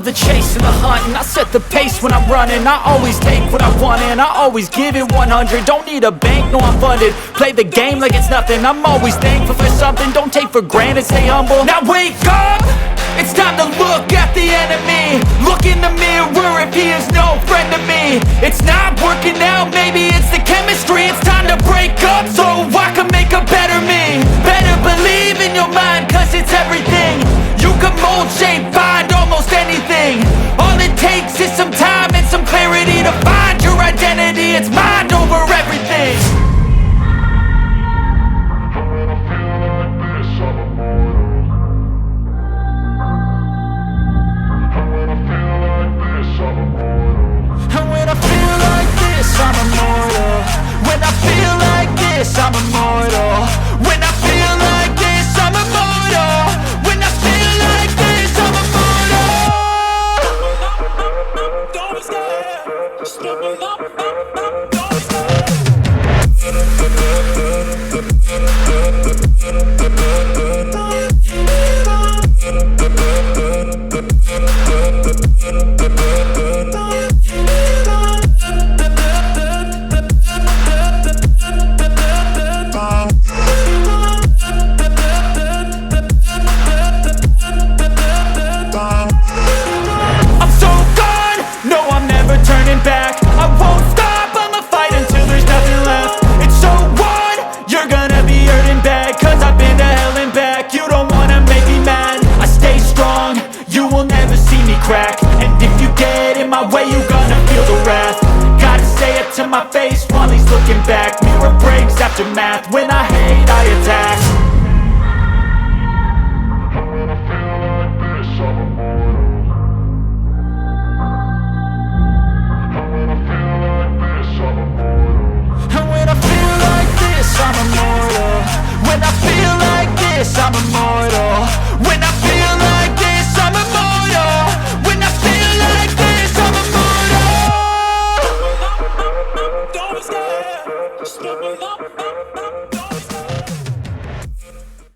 the chase and the hunt, and I set the pace when I'm running. I always take what I want and I always give it 100. Don't need a bank, no I'm funded. Play the game like it's nothing. I'm always thankful for something. Don't take for granted, stay humble. Now wake up! It's time to look at the enemy. Look in the mirror if he is no friend to me. It's not working out, maybe it's the chemistry. It's time to break up so I can make a better me. Better believe in your mind, cause it's everything. You can mold, shape, find almost anything. All it takes is some time and some clarity to find your identity. It's mind over everything. I'm immortal. When I feel like this, I'm immortal. When I feel like this, I'm immortal. When I feel like this, I'm immortal. Don't be scared. Step it up.